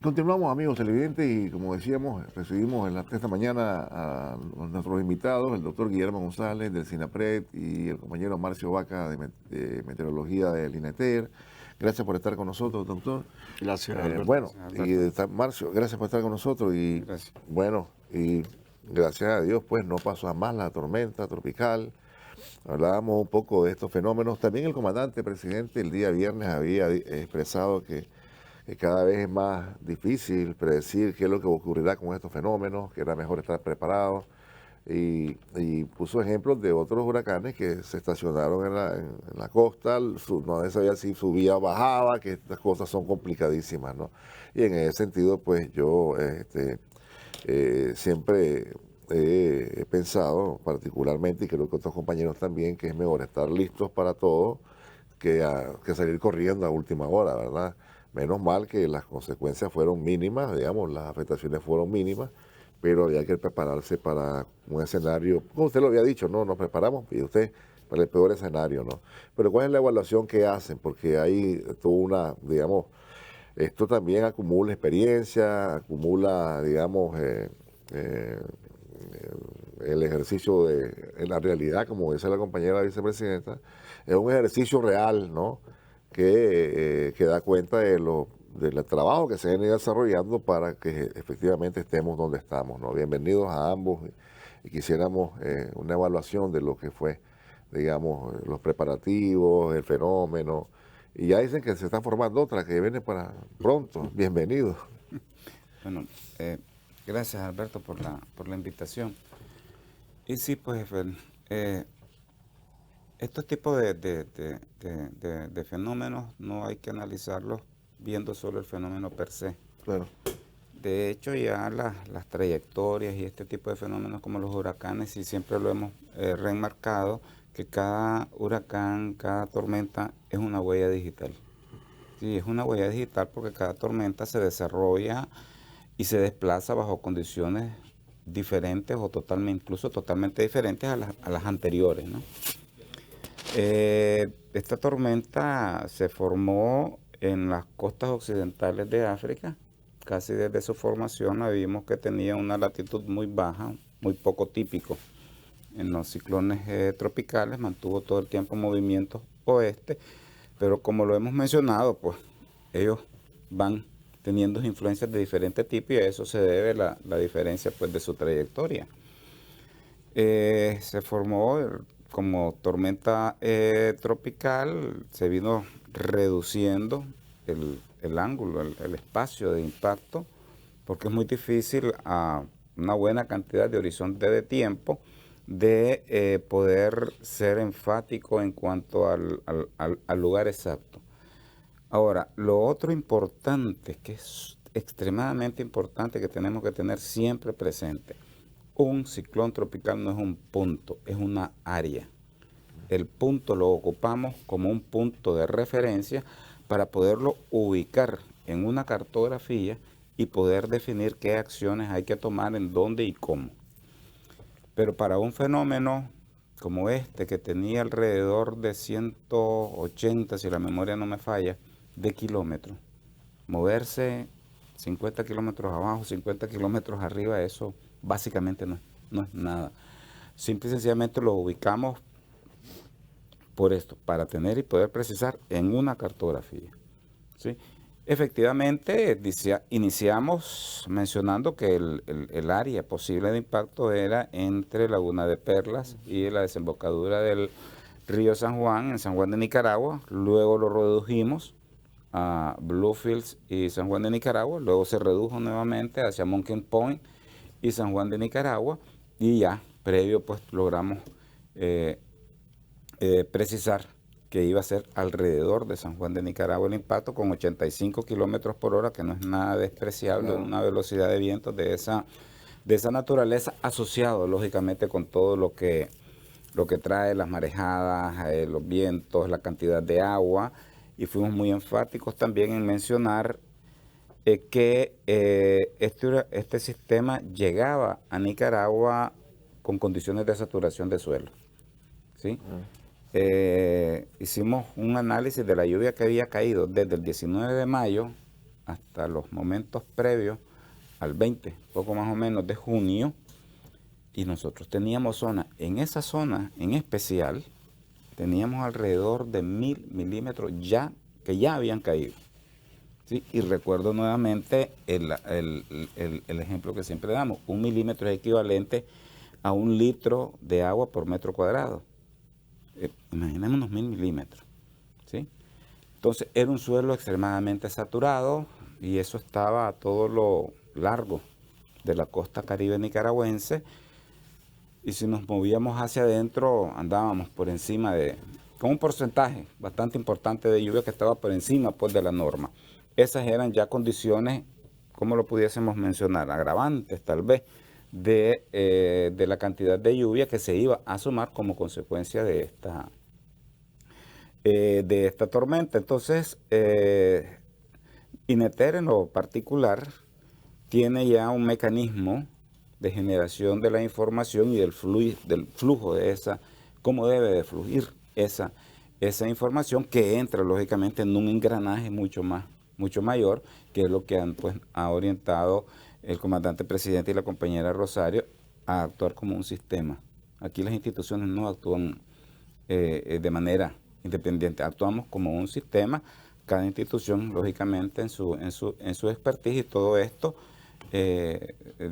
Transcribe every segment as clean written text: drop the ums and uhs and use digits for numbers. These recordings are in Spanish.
Continuamos, amigos televidentes, y como decíamos, recibimos esta mañana a nuestros invitados, el doctor Guillermo González del SINAPRED y el compañero Marcio Vaca de Meteorología del INETER. Gracias por estar con nosotros, doctor. Gracias, Alberto. Bueno, Gracias, Marcio, gracias por estar con nosotros y Gracias. bueno, y gracias a Dios, pues no pasó a más la tormenta tropical. Hablábamos un poco de estos fenómenos. También el comandante presidente el día viernes había expresado que cada vez es más difícil predecir qué es lo que ocurrirá con estos fenómenos, que era mejor estar preparado. Y puso ejemplos de otros huracanes que se estacionaron en la costa, no se sabía si subía o bajaba, que estas cosas son complicadísimas, ¿no? Y en ese sentido, pues yo siempre he pensado particularmente, y creo que otros compañeros también, que es mejor estar listos para todo que salir corriendo a última hora, ¿verdad? Menos mal que las consecuencias fueron mínimas, digamos, las afectaciones fueron mínimas, pero había que prepararse para un escenario, como usted lo había dicho, ¿no? Nos preparamos, y usted, para el peor escenario, ¿no? Pero ¿cuál es la evaluación que hacen? Porque hay toda una, digamos, esto también acumula experiencia, acumula, digamos, eh, el ejercicio en la realidad, como dice la compañera vicepresidenta, es un ejercicio real, ¿no? Que da cuenta del trabajo que se viene desarrollando para que efectivamente estemos donde estamos, ¿no? Bienvenidos a ambos y quisiéramos una evaluación de lo que fue, digamos, los preparativos, el fenómeno. Y ya dicen que se está formando otra que viene para pronto. Bienvenidos. Bueno, gracias, Alberto, por la invitación. Y sí, pues, estos tipos de fenómenos no hay que analizarlos viendo solo el fenómeno per se. Claro. De hecho, ya las trayectorias y este tipo de fenómenos como los huracanes, y siempre lo hemos remarcado, que cada huracán, cada tormenta es una huella digital. Sí, es una huella digital porque cada tormenta se desarrolla y se desplaza bajo condiciones diferentes o incluso totalmente diferentes a las anteriores, ¿no? Esta tormenta se formó en las costas occidentales de África. Casi desde su formación vimos que tenía una latitud muy baja, muy poco típico en los ciclones tropicales, mantuvo todo el tiempo movimientos oeste, pero como lo hemos mencionado, pues ellos van teniendo influencias de diferente tipo y a eso se debe la diferencia, pues, de su trayectoria. Se formó como tormenta tropical, se vino reduciendo el ángulo, el espacio de impacto, porque es muy difícil a una buena cantidad de horizonte de tiempo de poder ser enfático en cuanto al lugar exacto. Ahora, lo otro importante, que es extremadamente importante, que tenemos que tener siempre presente, un ciclón tropical no es un punto, es una área. El punto lo ocupamos como un punto de referencia para poderlo ubicar en una cartografía y poder definir qué acciones hay que tomar, en dónde y cómo. Pero para un fenómeno como este, que tenía alrededor de 180, si la memoria no me falla, de kilómetros, moverse 50 kilómetros abajo, 50 kilómetros arriba, eso básicamente no es nada. Simple y sencillamente lo ubicamos por esto, para tener y poder precisar en una cartografía, ¿sí? Efectivamente, iniciamos mencionando que el área posible de impacto era entre Laguna de Perlas y la desembocadura del río San Juan, en San Juan de Nicaragua. Luego lo redujimos a Bluefields y San Juan de Nicaragua. Luego se redujo nuevamente hacia Monkey Point y San Juan de Nicaragua. Y ya, previo, pues logramos precisar que iba a ser alrededor de San Juan de Nicaragua el impacto, con 85 kilómetros por hora, que no es nada despreciable, Claro. una velocidad de viento de esa naturaleza, asociado lógicamente con todo lo que trae las marejadas, los vientos, la cantidad de agua. Y fuimos muy enfáticos también en mencionar que este sistema llegaba a Nicaragua con condiciones de saturación de suelo, ¿sí? Hicimos un análisis de la lluvia que había caído desde el 19 de mayo hasta los momentos previos al 20, poco más o menos de junio, y nosotros teníamos zonas, en esa zona en especial, teníamos alrededor de 1000 milímetros que ya habían caído. ¿Sí? Y recuerdo nuevamente el ejemplo que siempre damos, 1 milímetro es equivalente a 1 litro de agua por metro cuadrado. Imaginemos unos 1000 milímetros. ¿Sí? Entonces era un suelo extremadamente saturado y eso estaba a todo lo largo de la costa caribe nicaragüense, y si nos movíamos hacia adentro andábamos por encima con un porcentaje bastante importante de lluvia que estaba por encima pues de la norma. Esas eran ya condiciones, ¿cómo lo pudiésemos mencionar? Agravantes tal vez de la cantidad de lluvia que se iba a sumar como consecuencia de esta tormenta. Entonces, INETER en lo particular tiene ya un mecanismo de generación de la información y del flujo de esa, cómo debe de fluir esa información, que entra lógicamente en un engranaje mucho mayor, que es lo que ha orientado el comandante presidente y la compañera Rosario a actuar como un sistema. Aquí las instituciones no actúan de manera independiente, actuamos como un sistema, cada institución lógicamente en su expertise, y todo esto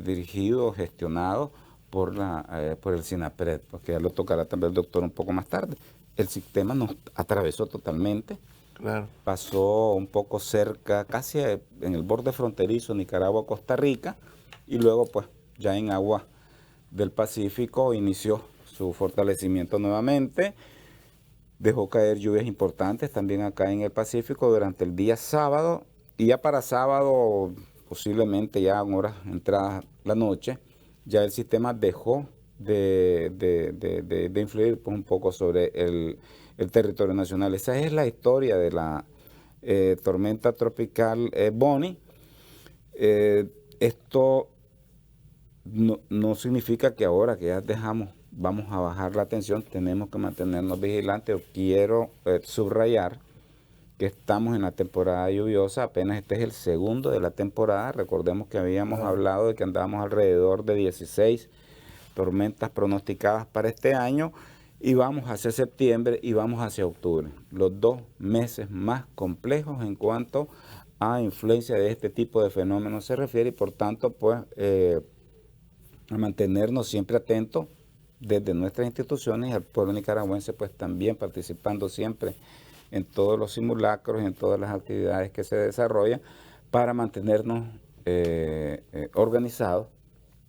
dirigido, gestionado por el SINAPRED, porque ya lo tocará también el doctor un poco más tarde. El sistema nos atravesó totalmente, Claro. pasó un poco cerca, casi en el borde fronterizo Nicaragua-Costa Rica, y luego pues ya en agua del Pacífico inició su fortalecimiento nuevamente, dejó caer lluvias importantes también acá en el Pacífico durante el día sábado, y ya para sábado, posiblemente ya en horas entradas la noche, ya el sistema dejó de influir pues, un poco sobre el territorio nacional. Esa es la historia de la tormenta tropical Bonnie. Esto no significa que ahora que ya vamos a bajar la tensión, tenemos que mantenernos vigilantes. Quiero subrayar que estamos en la temporada lluviosa, apenas este es el segundo de la temporada. Recordemos que habíamos hablado de que andábamos alrededor de 16 tormentas pronosticadas para este año, y vamos hacia septiembre y vamos hacia octubre, los 2 meses más complejos en cuanto a influencia de este tipo de fenómenos se refiere, y por tanto pues a mantenernos siempre atentos desde nuestras instituciones, y al pueblo nicaragüense pues también participando siempre en todos los simulacros y en todas las actividades que se desarrollan para mantenernos organizados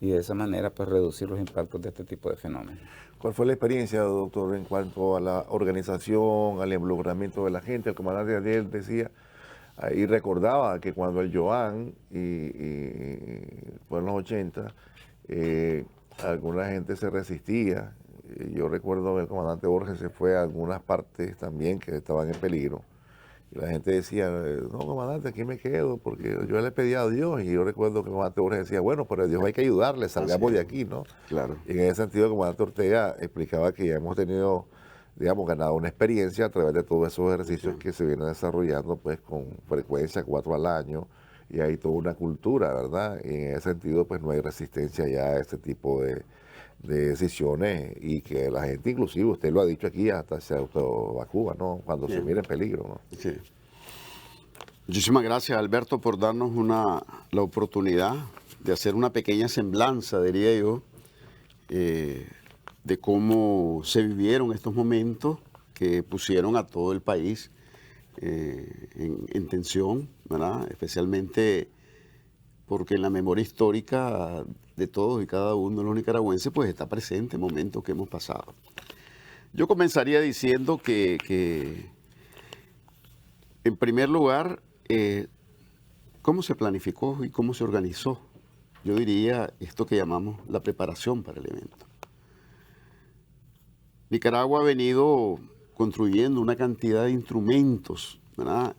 y de esa manera pues reducir los impactos de este tipo de fenómenos. ¿Cuál fue la experiencia, doctor, en cuanto a la organización, al involucramiento de la gente? El comandante Daniel decía y recordaba que cuando el Joan fue en los 80, alguna gente se resistía. Yo recuerdo que el comandante Borges se fue a algunas partes también que estaban en peligro. Y la gente decía, no, comandante, aquí me quedo, porque yo le pedí a Dios. Y yo recuerdo que el comandante Borges decía, bueno, pero a Dios hay que ayudarle, salgamos de aquí, ¿no? Claro. Y en ese sentido, el comandante Ortega explicaba que ya hemos tenido, digamos, ganado una experiencia a través de todos esos ejercicios que se vienen desarrollando, pues, con frecuencia, 4 al año, y hay toda una cultura, ¿verdad? Y en ese sentido, pues, no hay resistencia ya a este tipo de decisiones, y que la gente, inclusive, usted lo ha dicho aquí, hasta se autovacúa, ¿no? Cuando se mira en peligro, ¿no? Sí. Muchísimas gracias, Alberto, por darnos la oportunidad de hacer una pequeña semblanza, diría yo, de cómo se vivieron estos momentos que pusieron a todo el país en tensión, ¿verdad? Especialmente porque en la memoria histórica de todos y cada uno de los nicaragüenses pues está presente momentos que hemos pasado. Yo comenzaría diciendo que en primer lugar, ¿cómo se planificó y cómo se organizó? Yo diría esto que llamamos la preparación para el evento. Nicaragua ha venido construyendo una cantidad de instrumentos, ¿verdad?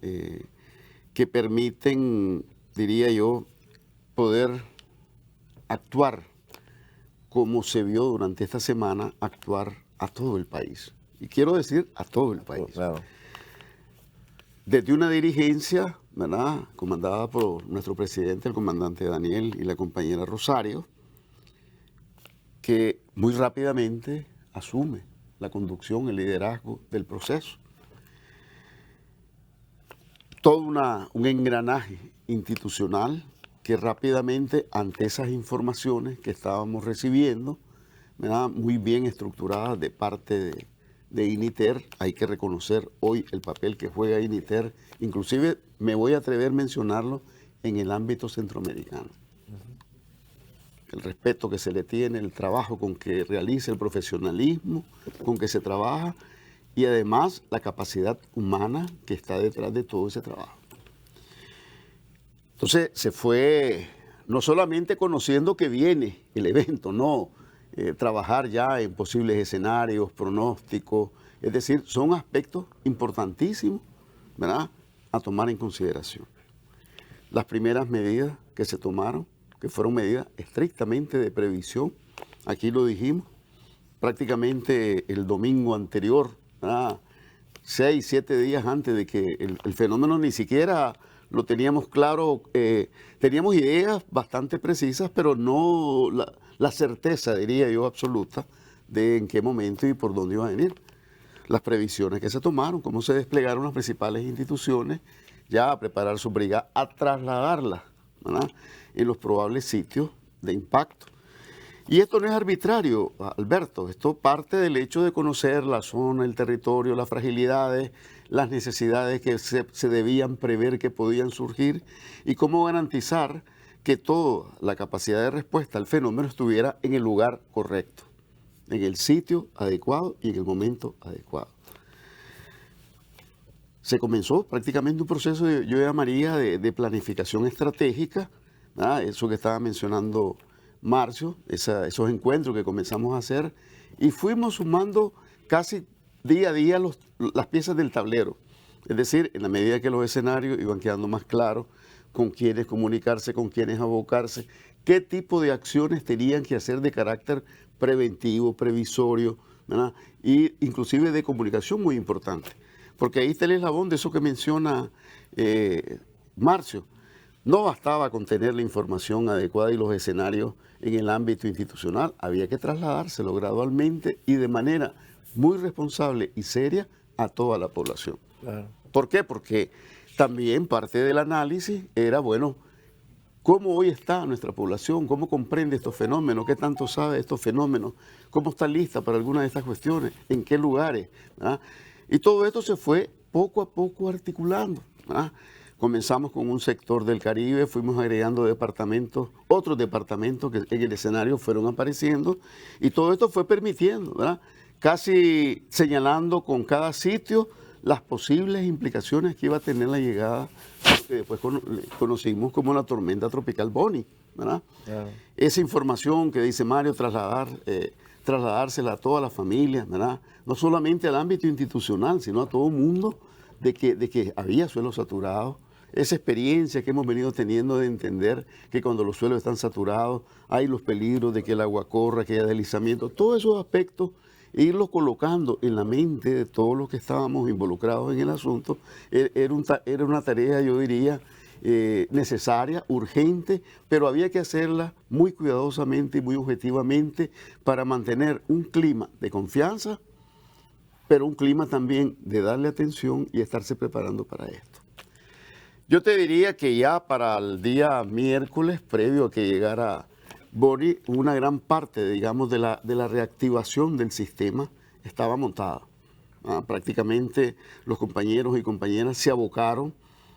Que permiten, diría yo, poder actuar como se vio durante esta semana, actuar a todo el país. Y quiero decir a todo el país. Claro. Desde una dirigencia ¿verdad?, comandada por nuestro presidente, el comandante Daniel, y la compañera Rosario, que muy rápidamente asume la conducción, el liderazgo del proceso. Todo un engranaje institucional que rápidamente, ante esas informaciones que estábamos recibiendo, ¿verdad?, muy bien estructuradas de parte de INITER, hay que reconocer hoy el papel que juega INITER, inclusive me voy a atrever a mencionarlo en el ámbito centroamericano. El respeto que se le tiene, el trabajo con que realiza, el profesionalismo con que se trabaja y además la capacidad humana que está detrás de todo ese trabajo. Entonces se fue no solamente conociendo que viene el evento, no, trabajar ya en posibles escenarios, pronósticos, es decir, son aspectos importantísimos, ¿verdad?, a tomar en consideración. Las primeras medidas que se tomaron, que fueron medidas estrictamente de previsión, aquí lo dijimos, prácticamente el domingo anterior, 6, 7 días antes de que el fenómeno ni siquiera lo teníamos claro, teníamos ideas bastante precisas, pero no la certeza, diría yo, absoluta de en qué momento y por dónde iba a venir. Las previsiones que se tomaron, cómo se desplegaron las principales instituciones ya a preparar su brigada, a trasladarlas, ¿verdad?, en los probables sitios de impacto. Y esto no es arbitrario, Alberto, esto parte del hecho de conocer la zona, el territorio, las fragilidades, las necesidades que se debían prever que podían surgir y cómo garantizar que toda la capacidad de respuesta al fenómeno estuviera en el lugar correcto, en el sitio adecuado y en el momento adecuado. Se comenzó prácticamente un proceso, yo llamaría, de planificación estratégica, ¿verdad?, eso que estaba mencionando Marcio, esos encuentros que comenzamos a hacer, y fuimos sumando casi día a día las piezas del tablero. Es decir, en la medida que los escenarios iban quedando más claros, con quiénes comunicarse, con quiénes abocarse, qué tipo de acciones tenían que hacer de carácter preventivo, previsorio, ¿verdad?, y inclusive de comunicación muy importante. Porque ahí está el eslabón de eso que menciona Marcio. No bastaba con tener la información adecuada y los escenarios en el ámbito institucional, había que trasladárselo gradualmente y de manera muy responsable y seria a toda la población. Claro. ¿Por qué? Porque también parte del análisis era, bueno, ¿cómo hoy está nuestra población? ¿Cómo comprende estos fenómenos? ¿Qué tanto sabe de estos fenómenos? ¿Cómo está lista para alguna de estas cuestiones? ¿En qué lugares? ¿Ah? Y todo esto se fue poco a poco articulando. ¿Ah? Comenzamos con un sector del Caribe, fuimos agregando departamentos, otros departamentos que en el escenario fueron apareciendo, y todo esto fue permitiendo, ¿verdad?, casi señalando con cada sitio las posibles implicaciones que iba a tener la llegada, que después conocimos como la tormenta tropical Bonnie, ¿verdad? Yeah. Esa información que dice Mario, trasladársela a toda la familia, ¿verdad?, no solamente al ámbito institucional, sino a todo el mundo, de que había suelos saturados. Esa experiencia que hemos venido teniendo de entender que cuando los suelos están saturados hay los peligros de que el agua corra, que haya deslizamiento, todos esos aspectos, irlos colocando en la mente de todos los que estábamos involucrados en el asunto, era una tarea, yo diría, necesaria, urgente, pero había que hacerla muy cuidadosamente y muy objetivamente para mantener un clima de confianza, pero un clima también de darle atención y estarse preparando para esto. Yo te diría que ya para el día miércoles, previo a que llegara Bonnie, una gran parte, digamos, de la reactivación del sistema estaba montada. Prácticamente los compañeros y compañeras se abocaron,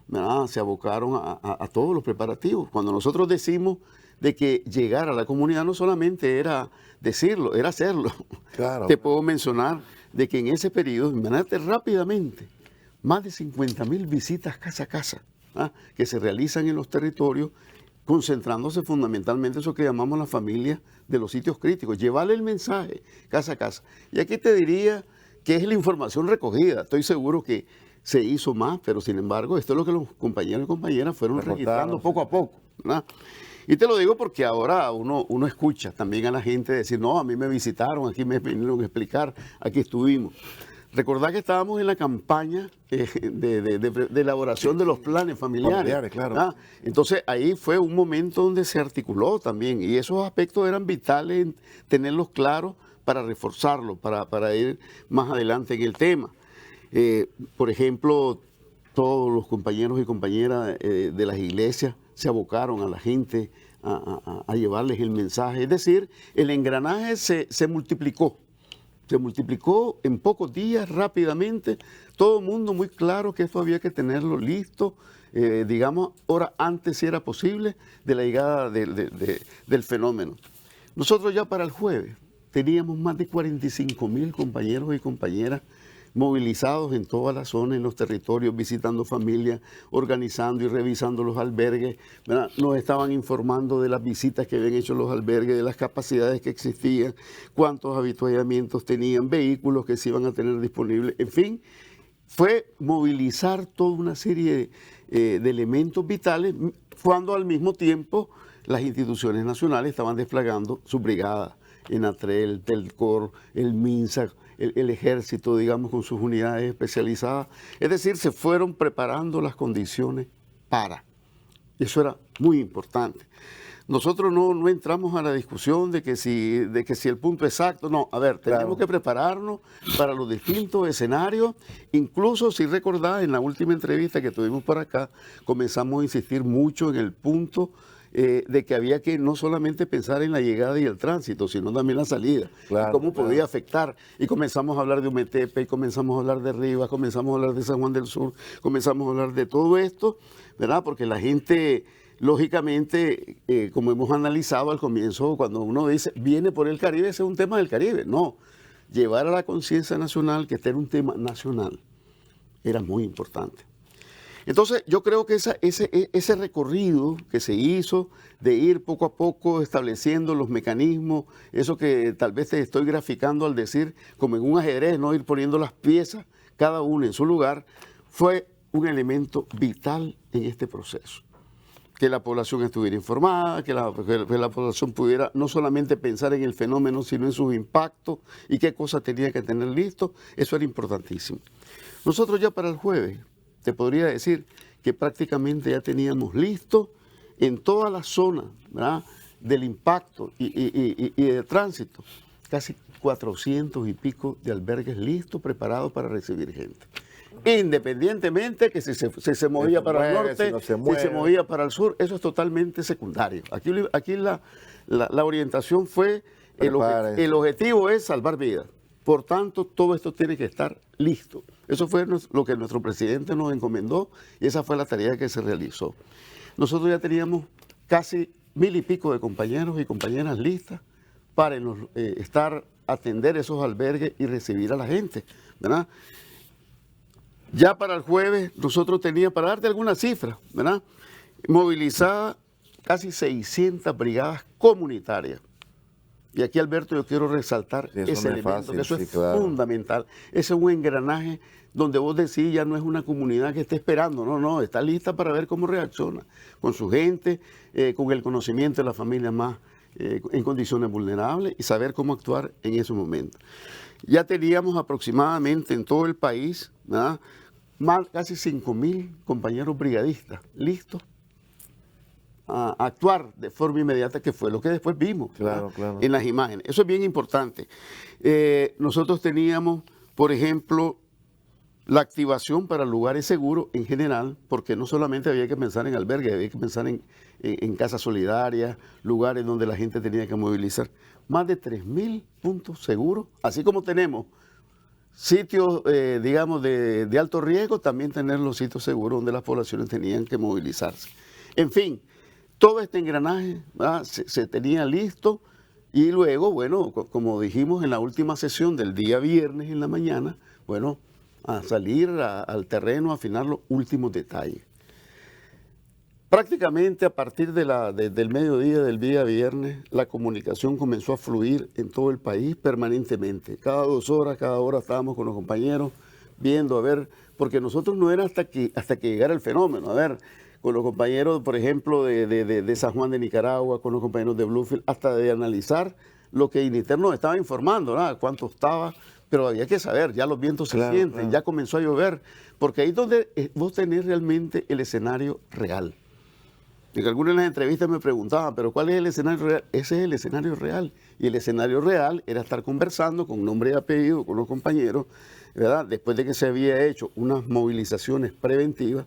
¿verdad?, se abocaron a todos los preparativos. Cuando nosotros decimos de que llegar a la comunidad no solamente era decirlo, era hacerlo. Claro. Te puedo mencionar de que en ese periodo, imagínate rápidamente, más de 50.000 visitas casa a casa, que se realizan en los territorios, concentrándose fundamentalmente en eso que llamamos la familia de los sitios críticos, llevarle el mensaje casa a casa. Y aquí te diría que es la información recogida. Estoy seguro que se hizo más, pero sin embargo, esto es lo que los compañeros y compañeras fueron registrando poco a poco, ¿verdad? Y te lo digo porque ahora uno escucha también a la gente decir, no, a mí me visitaron, aquí me vinieron a explicar, aquí estuvimos. Recordad que estábamos en la campaña de elaboración de los planes familiares. Claro. ¿Ah? Entonces ahí fue un momento donde se articuló también y esos aspectos eran vitales en tenerlos claros para reforzarlos, para ir más adelante en el tema. Por ejemplo, todos los compañeros y compañeras de las iglesias se abocaron a la gente a llevarles el mensaje. Es decir, el engranaje se multiplicó. Se multiplicó en pocos días, rápidamente. Todo el mundo muy claro que esto había que tenerlo listo, digamos, horas antes, si era posible, de la llegada del fenómeno. Nosotros ya para el jueves teníamos más de 45.000 compañeros y compañeras movilizados en toda la zona, en los territorios, visitando familias, organizando y revisando los albergues, ¿verdad? Nos estaban informando de las visitas que habían hecho los albergues, de las capacidades que existían, cuántos habituallamientos tenían, vehículos que se iban a tener disponibles, en fin, fue movilizar toda una serie de elementos vitales, cuando al mismo tiempo las instituciones nacionales estaban desplegando sus brigadas, ENATREL, TELCOR, el MINSA, el ejército, digamos, con sus unidades especializadas. Es decir, se fueron preparando las condiciones para. Eso era muy importante. Nosotros no entramos a la discusión de que si el punto exacto, no, a ver, tenemos que prepararnos para los distintos escenarios. Incluso, si recordás, en la última entrevista que tuvimos por acá, comenzamos a insistir mucho en el punto de que había que no solamente pensar en la llegada y el tránsito, sino también la salida, y cómo podía afectar. Y comenzamos a hablar de Ometepe, y comenzamos a hablar de Rivas, comenzamos a hablar de San Juan del Sur, comenzamos a hablar de todo esto, ¿verdad? Porque la gente, lógicamente, como hemos analizado al comienzo, cuando uno dice, viene por el Caribe, ese es un tema del Caribe. No, llevar a la conciencia nacional que este era un tema nacional era muy importante. Entonces, yo creo que ese recorrido que se hizo de ir poco a poco estableciendo los mecanismos, eso que tal vez te estoy graficando al decir, como en un ajedrez, no ir poniendo las piezas, cada una en su lugar, fue un elemento vital en este proceso. Que la población estuviera informada, que la población pudiera no solamente pensar en el fenómeno, sino en sus impactos y qué cosas tenía que tener listo, eso era importantísimo. Nosotros ya para el jueves, te podría decir que prácticamente ya teníamos listo en toda la zona, ¿verdad?, del impacto y de tránsito, casi 400 y pico de albergues listos, preparados para recibir gente. Independientemente que si se movía para el norte, si se movía para el sur, eso es totalmente secundario. Aquí la orientación fue, el objetivo es salvar vidas. Por tanto, todo esto tiene que estar listo. Eso fue lo que nuestro presidente nos encomendó y esa fue la tarea que se realizó. Nosotros ya teníamos casi 1.000 y pico de compañeros y compañeras listas para atender esos albergues y recibir a la gente, ¿verdad? Ya para el jueves nosotros teníamos, para darte algunas cifras, ¿verdad?, movilizadas casi 600 brigadas comunitarias. Y aquí, Alberto, yo quiero resaltar ese elemento, que eso es fundamental. Ese es un engranaje donde vos decís, ya no es una comunidad que esté esperando, no, está lista para ver cómo reacciona, con su gente, con el conocimiento de las familias más en condiciones vulnerables y saber cómo actuar en ese momento. Ya teníamos aproximadamente en todo el país, ¿verdad?, casi 5.000 compañeros brigadistas listos a actuar de forma inmediata, que fue lo que después vimos en las imágenes. Eso es bien importante. Nosotros teníamos, por ejemplo, la activación para lugares seguros en general, porque no solamente había que pensar en albergues, había que pensar en casas solidarias, lugares donde la gente tenía que movilizar. Más de 3.000 puntos seguros, así como tenemos sitios, digamos, de alto riesgo, también tener los sitios seguros donde las poblaciones tenían que movilizarse. En fin, todo este engranaje se tenía listo y luego, bueno, como dijimos en la última sesión del día viernes en la mañana, bueno, a salir al terreno a afinar los últimos detalles. Prácticamente a partir del mediodía del día viernes, la comunicación comenzó a fluir en todo el país permanentemente. Cada 2 horas, cada hora estábamos con los compañeros viendo, a ver, porque nosotros no era hasta que llegara el fenómeno, a ver, con los compañeros, por ejemplo, de San Juan de Nicaragua, con los compañeros de Bluefield, hasta de analizar lo que Initer nos estaba informando, ¿no?, cuánto estaba pero había que saber, ya los vientos se sienten, ya comenzó a llover, porque ahí es donde vos tenés realmente el escenario real. En algunas de las entrevistas me preguntaban, ¿pero cuál es el escenario real? Ese es el escenario real. Y el escenario real era estar conversando con nombre y apellido, con los compañeros, ¿verdad? Después de que se había hecho unas movilizaciones preventivas,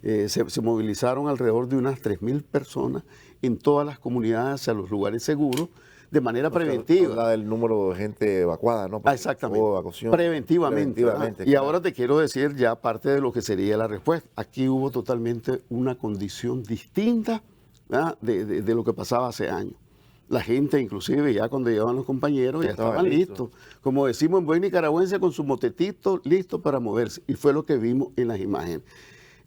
se movilizaron alrededor de unas 3.000 personas en todas las comunidades a los lugares seguros, de manera preventiva. Habla del número de gente evacuada, ¿no? Exactamente. Preventivamente. Y ahora te quiero decir ya parte de lo que sería la respuesta. Aquí hubo totalmente una condición distinta, ¿verdad?, de lo que pasaba hace años. La gente, inclusive, ya cuando llegaban los compañeros, ya estaban listos. Como decimos en buen nicaragüense, con su motetito listo para moverse. Y fue lo que vimos en las imágenes.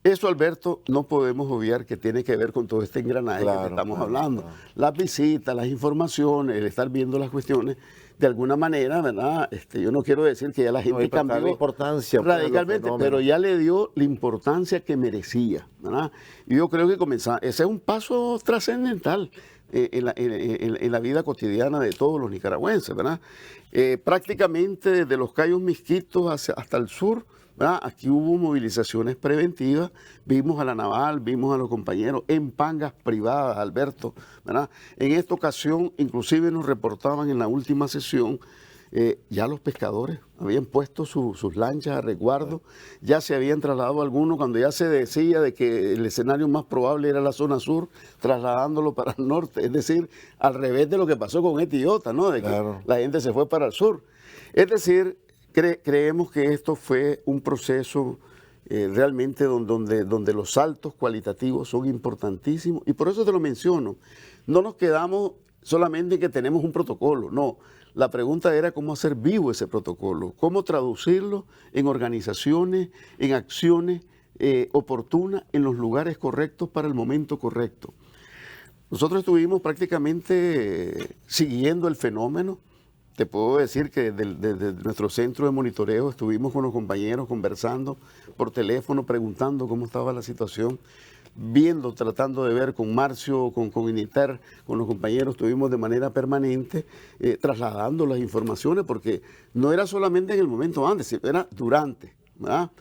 Eso, Alberto, no podemos obviar que tiene que ver con todo este engranaje que estamos hablando. Las visitas, las informaciones, el estar viendo las cuestiones, de alguna manera, ¿verdad? Yo no quiero decir que ya la gente cambió la importancia radicalmente, pero ya le dio la importancia que merecía, ¿verdad? Y yo creo que ese es un paso trascendental en la vida cotidiana de todos los nicaragüenses, ¿verdad? Prácticamente desde los Cayos Misquitos hasta el sur, ¿verdad? Aquí hubo movilizaciones preventivas, vimos a la naval, vimos a los compañeros en pangas privadas, Alberto, ¿verdad? En esta ocasión, inclusive nos reportaban en la última sesión, ya los pescadores habían puesto sus lanchas a resguardo, ya se habían trasladado algunos, cuando ya se decía de que el escenario más probable era la zona sur, trasladándolo para el norte, es decir, al revés de lo que pasó con Etiota, ¿no? De que la gente se fue para el sur. Es decir, creemos que esto fue un proceso realmente donde los saltos cualitativos son importantísimos, y por eso te lo menciono. No nos quedamos solamente en que tenemos un protocolo, no. La pregunta era cómo hacer vivo ese protocolo, cómo traducirlo en organizaciones, en acciones oportunas, en los lugares correctos para el momento correcto. Nosotros estuvimos prácticamente siguiendo el fenómeno. Te puedo decir que desde nuestro centro de monitoreo estuvimos con los compañeros conversando por teléfono, preguntando cómo estaba la situación, viendo, tratando de ver con Marcio, con Initer, con los compañeros, estuvimos de manera permanente trasladando las informaciones, porque no era solamente en el momento antes, era durante, ¿verdad?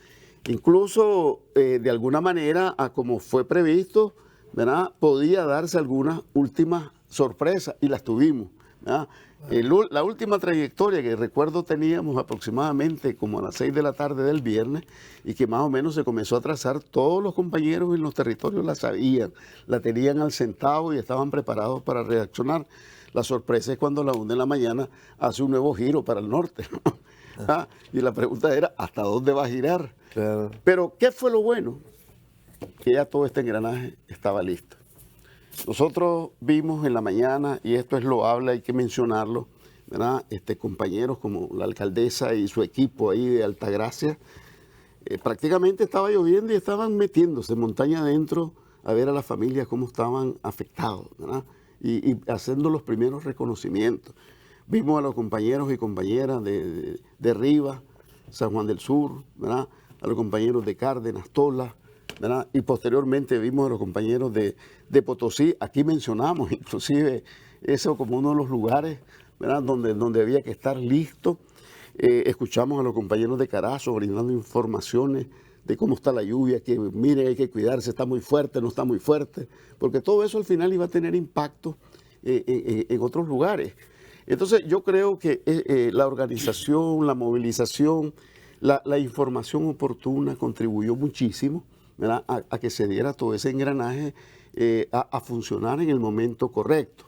Incluso de alguna manera, a como fue previsto, ¿verdad?, podía darse algunas últimas sorpresas, y las tuvimos, ¿verdad? La última trayectoria que recuerdo teníamos aproximadamente como a las 6 de la tarde del viernes, y que más o menos se comenzó a trazar, todos los compañeros en los territorios la sabían, la tenían al centavo y estaban preparados para reaccionar. La sorpresa es cuando a las 1 de la mañana hace un nuevo giro para el norte, ¿no? Y la pregunta era, ¿hasta dónde va a girar? Claro. Pero, ¿qué fue lo bueno? Que ya todo este engranaje estaba listo. Nosotros vimos en la mañana, y esto es loable, hay que mencionarlo, ¿verdad?, compañeros como la alcaldesa y su equipo ahí de Altagracia, prácticamente estaba lloviendo y estaban metiéndose montaña adentro a ver a las familias cómo estaban afectados, ¿verdad?, y haciendo los primeros reconocimientos. Vimos a los compañeros y compañeras de Rivas, San Juan del Sur, ¿verdad?, a los compañeros de Cárdenas, Tola, ¿verdad?, y posteriormente vimos a los compañeros de Potosí. Aquí mencionamos inclusive eso como uno de los lugares, ¿verdad?, donde había que estar listo. Escuchamos a los compañeros de Carazo brindando informaciones de cómo está la lluvia, que miren, hay que cuidarse, está muy fuerte, no está muy fuerte, porque todo eso al final iba a tener impacto en otros lugares. Entonces yo creo que la organización, la movilización, la información oportuna contribuyó muchísimo, ¿verdad?, a que se diera todo ese engranaje a funcionar en el momento correcto.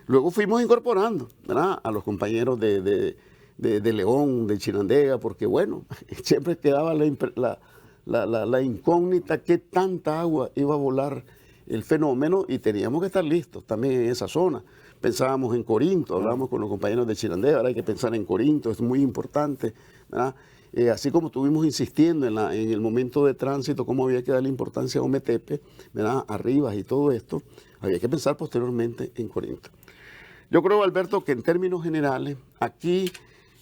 Luego fuimos incorporando, ¿verdad?, a los compañeros de León, de Chinandega, porque bueno, siempre quedaba la incógnita qué tanta agua iba a volar el fenómeno, y teníamos que estar listos también en esa zona. Pensábamos en Corinto, hablábamos con los compañeros de Chinandega, ahora hay que pensar en Corinto, es muy importante, ¿verdad? Así como estuvimos insistiendo en el momento de tránsito, cómo había que darle importancia a Ometepe, ¿verdad?, a Rivas y todo esto, había que pensar posteriormente en Corinto. Yo creo, Alberto, que en términos generales, aquí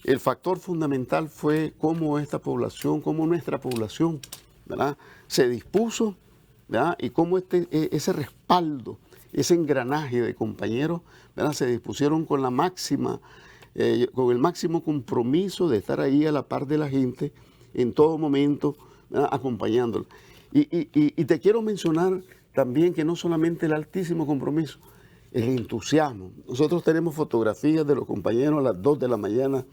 el factor fundamental fue cómo esta población, cómo nuestra población, ¿verdad?, se dispuso, ¿verdad?, y cómo ese respaldo, ese engranaje de compañeros, ¿verdad?, se dispusieron con la máxima con el máximo compromiso de estar ahí a la par de la gente en todo momento, acompañándolo. Y te quiero mencionar también que no solamente el altísimo compromiso, el entusiasmo. Nosotros tenemos fotografías de los compañeros a las 2 de la mañana,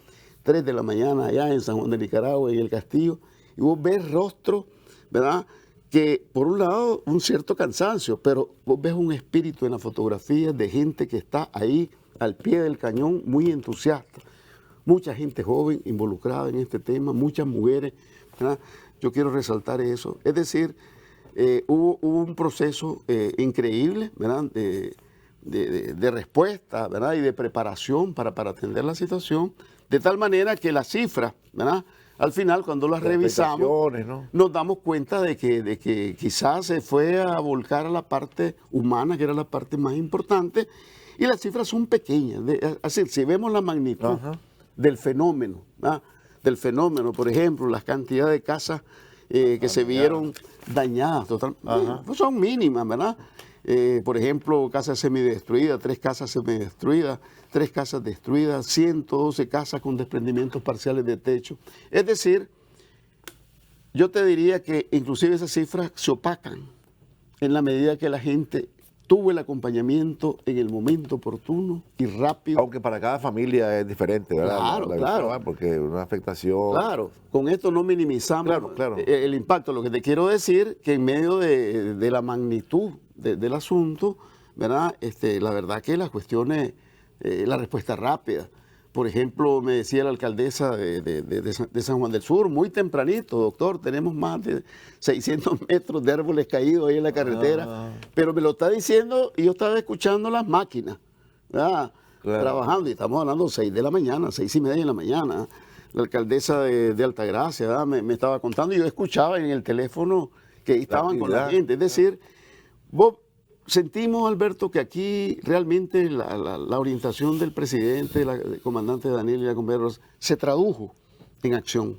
3 de la mañana, allá en San Juan de Nicaragua, en el Castillo, y vos ves rostros, ¿verdad?, que por un lado un cierto cansancio, pero vos ves un espíritu en la fotografía de gente que está ahí al pie del cañón, muy entusiasta. Mucha gente joven involucrada en este tema, muchas mujeres, ¿verdad? Yo quiero resaltar eso. Es decir, hubo un proceso increíble, ¿verdad?, de respuesta, ¿verdad?, y de preparación para atender la situación, de tal manera que las cifras, ¿verdad?, al final, cuando las revisamos, ¿no?, nos damos cuenta de que quizás se fue a volcar a la parte humana, que era la parte más importante, y las cifras son pequeñas. Así, si vemos la magnitud del fenómeno, ¿verdad?, por ejemplo, las cantidades de casas que se vieron dañadas, pues son mínimas, ¿verdad? Por ejemplo, casas semidestruidas, 3 casas semidestruidas, 3 casas destruidas, 112 casas con desprendimientos parciales de techo. Es decir, yo te diría que inclusive esas cifras se opacan en la medida que la gente tuvo el acompañamiento en el momento oportuno y rápido. Aunque para cada familia es diferente, ¿verdad? Claro, claro. Visión, porque una afectación... Claro, con esto no minimizamos el impacto. Lo que te quiero decir que en medio de la magnitud del asunto, ¿verdad?, la verdad que las cuestiones, la respuesta rápida. Por ejemplo, me decía la alcaldesa de San Juan del Sur, muy tempranito: doctor, tenemos más de 600 metros de árboles caídos ahí en la carretera, pero me lo está diciendo y yo estaba escuchando las máquinas, ¿verdad?, trabajando, y estamos hablando 6 de la mañana, 6:30 de la mañana. La alcaldesa de Altagracia, ¿verdad?, me estaba contando, y yo escuchaba en el teléfono que ahí estaban con la gente. Es decir, vos sentimos, Alberto, que aquí realmente la orientación del presidente, del comandante Daniel y la compañera se tradujo en acción,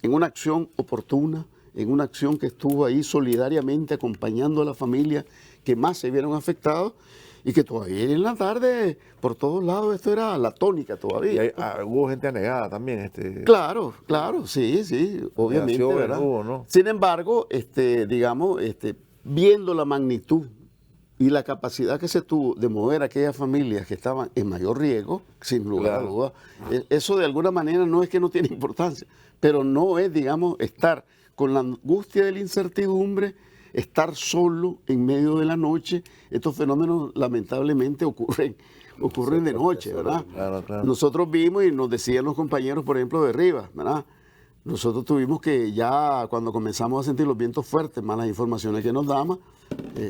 en una acción oportuna, en una acción que estuvo ahí solidariamente acompañando a las familias que más se vieron afectadas, y que todavía en la tarde, por todos lados, esto era la tónica todavía. Y hubo gente anegada también. Claro, sí, obviamente, ¿verdad? Hubo, ¿no? Sin embargo, digamos, viendo la magnitud y la capacidad que se tuvo de mover a aquellas familias que estaban en mayor riesgo, sin lugar a dudas, eso de alguna manera no es que no tiene importancia, pero no es, digamos, estar con la angustia de la incertidumbre, estar solo en medio de la noche. Estos fenómenos lamentablemente ocurren de noche, ¿verdad? Claro. Nosotros vimos, y nos decían los compañeros, por ejemplo, de Rivas, ¿verdad? Nosotros tuvimos que, ya cuando comenzamos a sentir los vientos fuertes, más las informaciones que nos daban,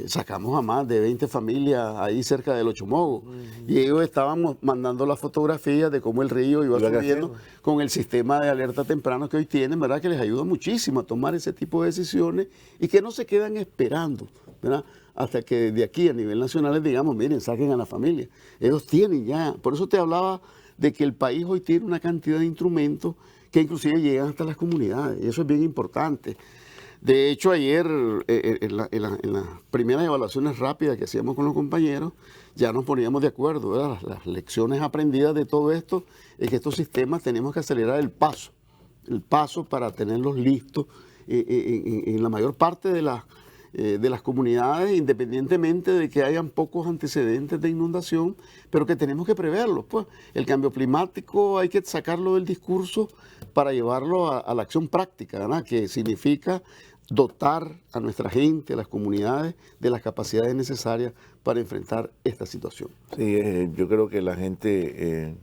sacamos a más de 20 familias ahí cerca del Ochomogo. Y ellos estaban mandando las fotografías de cómo el río iba subiendo con el sistema de alerta temprano que hoy tienen, ¿verdad?, que les ayuda muchísimo a tomar ese tipo de decisiones, y que no se quedan esperando, ¿verdad?, hasta que de aquí a nivel nacional les digamos: miren, saquen a la familia. Ellos tienen ya. Por eso te hablaba de que el país hoy tiene una cantidad de instrumentos que inclusive llegan hasta las comunidades, y eso es bien importante. De hecho, ayer, en las primeras evaluaciones rápidas que hacíamos con los compañeros, ya nos poníamos de acuerdo, ¿verdad? Las lecciones aprendidas de todo esto es que estos sistemas tenemos que acelerar el paso para tenerlos listos en la mayor parte de las comunidades, independientemente de que hayan pocos antecedentes de inundación, pero que tenemos que preverlos, pues. El cambio climático hay que sacarlo del discurso para llevarlo a la acción práctica, ¿verdad?, que significa dotar a nuestra gente, a las comunidades, de las capacidades necesarias para enfrentar esta situación. Sí, yo creo que la gente,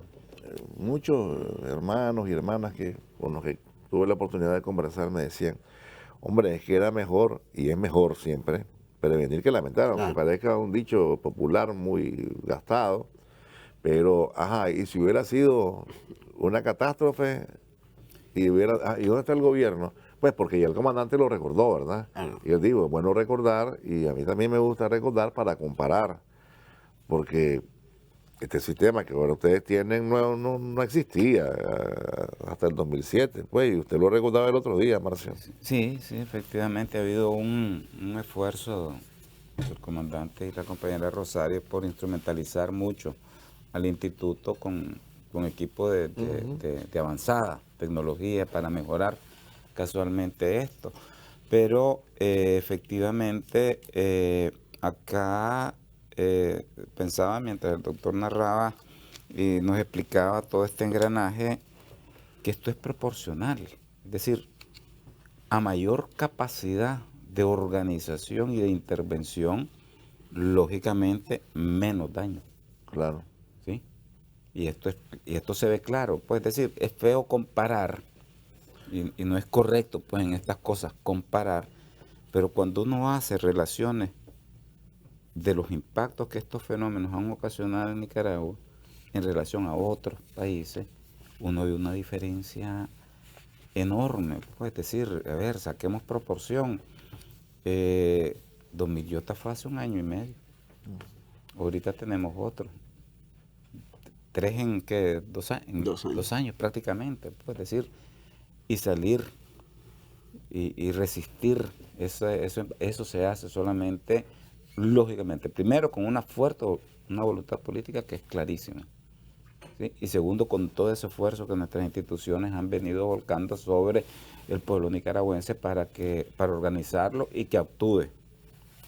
muchos hermanos y hermanas con los que tuve la oportunidad de conversar, me decían: hombre, es que era mejor, y es mejor siempre, prevenir que lamentar, aunque parezca un dicho popular muy gastado, pero, y si hubiera sido una catástrofe, ¿y dónde está el gobierno? Pues porque ya el comandante lo recordó, ¿verdad? Y yo digo, es bueno recordar, y a mí también me gusta recordar para comparar, porque este sistema que ahora ustedes tienen no existía hasta el 2007, pues, y usted lo recordaba el otro día, Marcio. Sí, efectivamente ha habido un esfuerzo del comandante y la compañera Rosario por instrumentalizar mucho al instituto con con equipo de avanzada tecnología para mejorar casualmente esto. Pero efectivamente acá pensaba mientras el doctor narraba y nos explicaba todo este engranaje, que esto es proporcional. Es decir, a mayor capacidad de organización y de intervención, lógicamente menos daño. Claro. ¿Sí? Y esto se ve claro. Pues, es decir, es feo comparar, y no es correcto pues en estas cosas comparar, pero cuando uno hace relaciones de los impactos que estos fenómenos han ocasionado en Nicaragua en relación a otros países, uno ve una diferencia enorme. Pues, es decir, a ver, saquemos proporción. Don Millota fue hace 1 año y medio. Ahorita tenemos otro. 3 en ¿qué? 2 años. En 2 años. 2 años prácticamente. Pues, es decir, y salir y resistir, eso se hace solamente, lógicamente, primero con una voluntad política que es clarísima. ¿Sí? Y segundo, con todo ese esfuerzo que nuestras instituciones han venido volcando sobre el pueblo nicaragüense para organizarlo y que actúe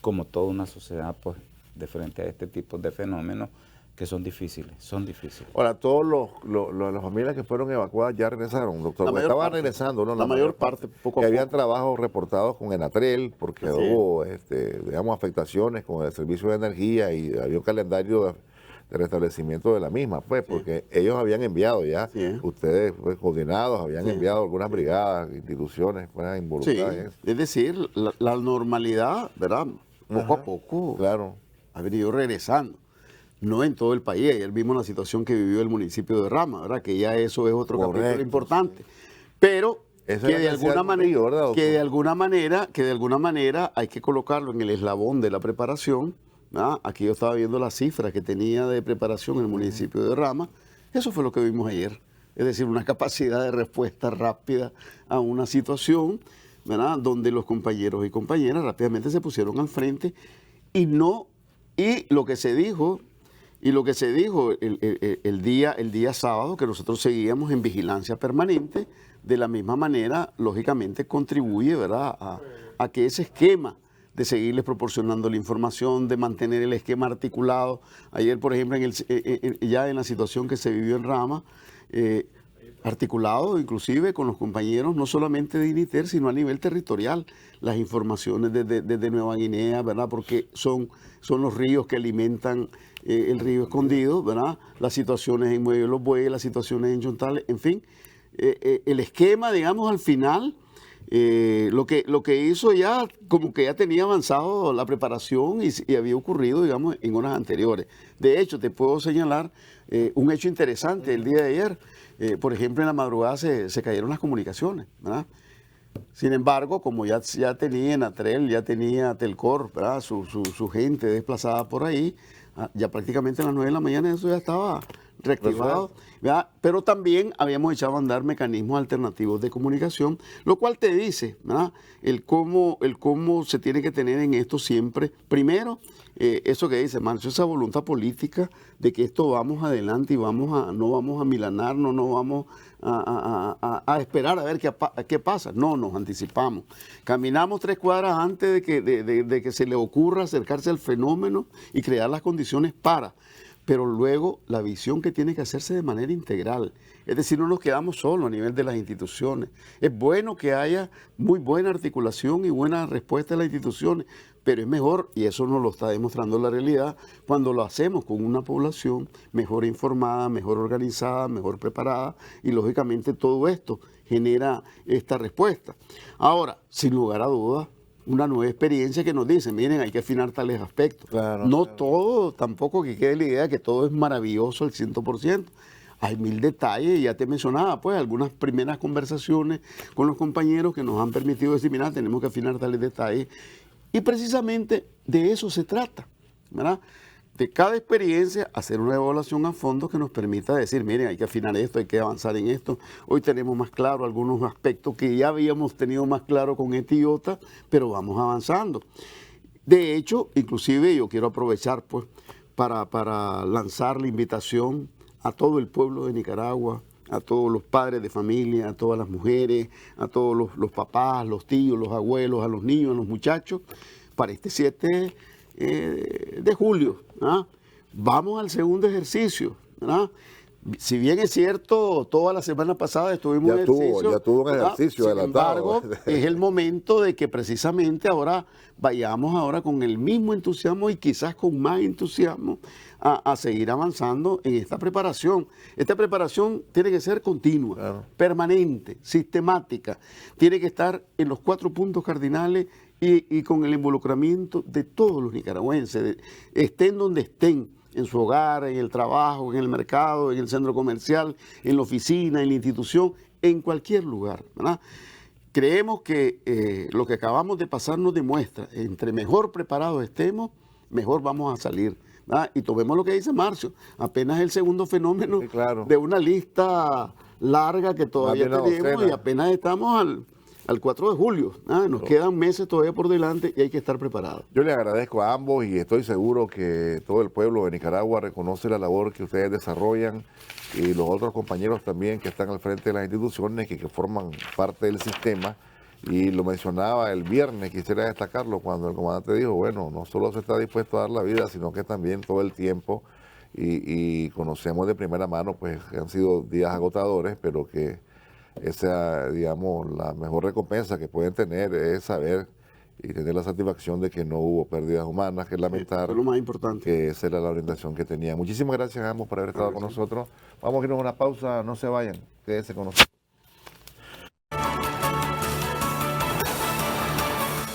como toda una sociedad pues, de frente a este tipo de fenómenos que son difíciles. Ahora, todas las familias que fueron evacuadas ya regresaron, doctor. La mayor Estaban parte. regresando, ¿no? La mayor parte, poco a que habían poco. trabajos reportados con Enatrel, porque Así hubo, digamos, afectaciones con el servicio de energía y había un calendario de restablecimiento de la misma, pues, porque ellos habían enviado ya, Sí. ustedes pues, coordinados, habían Sí. enviado algunas brigadas, instituciones pues, Sí, involucradas en eso. es decir, la normalidad, ¿verdad? Poco Ajá, a poco claro. ha venido regresando. No en todo el país. Ayer vimos la situación que vivió el municipio de Rama, ¿verdad? Que ya eso es otro Correcto, capítulo importante. Pero Esa que es la de necesidad alguna de un río, ¿verdad, doctor? que de alguna manera hay que colocarlo en el eslabón de la preparación. ¿Verdad? Aquí yo estaba viendo las cifras que tenía de preparación el municipio de Rama. Eso fue lo que vimos ayer. Es decir, una capacidad de respuesta rápida a una situación, ¿verdad? Donde los compañeros y compañeras rápidamente se pusieron al frente y lo que se dijo el día sábado, que nosotros seguíamos en vigilancia permanente, de la misma manera, lógicamente, contribuye, ¿verdad?, a que ese esquema de seguirles proporcionando la información, de mantener el esquema articulado. Ayer, por ejemplo, ya en la situación que se vivió en Rama, articulado inclusive con los compañeros, no solamente de INITER, sino a nivel territorial, las informaciones desde Nueva Guinea, ¿verdad? Porque son los ríos que alimentan el río Escondido, ¿verdad? Las situaciones en Muelle de los Bueyes, las situaciones en Chontales, en fin. El esquema, digamos, al final, lo que hizo ya, como que ya tenía avanzado la preparación y había ocurrido, digamos, en horas anteriores. De hecho, te puedo señalar un hecho interesante el día de ayer. Por ejemplo, en la madrugada se cayeron las comunicaciones, ¿verdad? Sin embargo, como ya tenía Enatrel, ya tenía Telcor, ¿verdad? Su gente desplazada por ahí, ya prácticamente a las 9 de la mañana eso ya estaba reactivado, ¿verdad? Pero también habíamos echado a andar mecanismos alternativos de comunicación, lo cual te dice, ¿verdad?, el cómo se tiene que tener en esto siempre. Primero, eso que dice Marcio, esa voluntad política de que esto vamos adelante y no vamos a milanarnos, no vamos a esperar a ver qué pasa. No, nos anticipamos. Caminamos 3 cuadras antes de que se le ocurra acercarse al fenómeno y crear las condiciones para. Pero luego la visión que tiene que hacerse de manera integral. Es decir, no nos quedamos solos a nivel de las instituciones. Es bueno que haya muy buena articulación y buena respuesta de las instituciones, pero es mejor, y eso nos lo está demostrando la realidad, cuando lo hacemos con una población mejor informada, mejor organizada, mejor preparada, y lógicamente todo esto genera esta respuesta. Ahora, sin lugar a dudas, una nueva experiencia que nos dice, miren, hay que afinar tales aspectos. Claro, no claro. todo, tampoco que quede la idea que todo es maravilloso al 100%. Hay 1000 detalles, y ya te mencionaba, pues, algunas primeras conversaciones con los compañeros que nos han permitido decir, mira, tenemos que afinar tales detalles. Y precisamente de eso se trata, ¿verdad? De cada experiencia hacer una evaluación a fondo que nos permita decir, miren, hay que afinar esto, hay que avanzar en esto. Hoy tenemos más claro algunos aspectos que ya habíamos tenido más claro con este y otra, pero vamos avanzando. De hecho, inclusive yo quiero aprovechar pues para lanzar la invitación a todo el pueblo de Nicaragua, a todos los padres de familia, a todas las mujeres, a todos los papás, los tíos, los abuelos, a los niños, a los muchachos, para este 7 de julio. ¿Ah? Vamos al segundo ejercicio. ¿Ah? Si bien es cierto, toda la semana pasada estuvimos en ejercicio. Ya tuvo un ejercicio adelantado. Sin embargo, es el momento de que precisamente ahora vayamos ahora con el mismo entusiasmo y quizás con más entusiasmo a seguir avanzando en esta preparación. Esta preparación tiene que ser continua, claro, permanente, sistemática. Tiene que estar en los 4 puntos cardinales y con el involucramiento de todos los nicaragüenses, estén donde estén, en su hogar, en el trabajo, en el mercado, en el centro comercial, en la oficina, en la institución, en cualquier lugar, ¿verdad? Creemos que lo que acabamos de pasar nos demuestra, entre mejor preparados estemos, mejor vamos a salir, ¿verdad? Y tomemos lo que dice Marcio, apenas el segundo fenómeno, sí, claro, de una lista larga que todavía tenemos y apenas estamos al 4 de julio. Nos quedan meses todavía por delante y hay que estar preparados. Yo le agradezco a ambos y estoy seguro que todo el pueblo de Nicaragua reconoce la labor que ustedes desarrollan y los otros compañeros también que están al frente de las instituciones que forman parte del sistema. Y lo mencionaba el viernes, quisiera destacarlo, cuando el comandante dijo, bueno, no solo se está dispuesto a dar la vida, sino que también todo el tiempo, y conocemos de primera mano, pues que han sido días agotadores, pero que esa, digamos, la mejor recompensa que pueden tener es saber y tener la satisfacción de que no hubo pérdidas humanas, que lamentar. Es lo más importante. Que esa era la orientación que tenía. Muchísimas gracias a ambos por haber estado con nosotros. Vamos a irnos a una pausa, no se vayan, quédense con nosotros.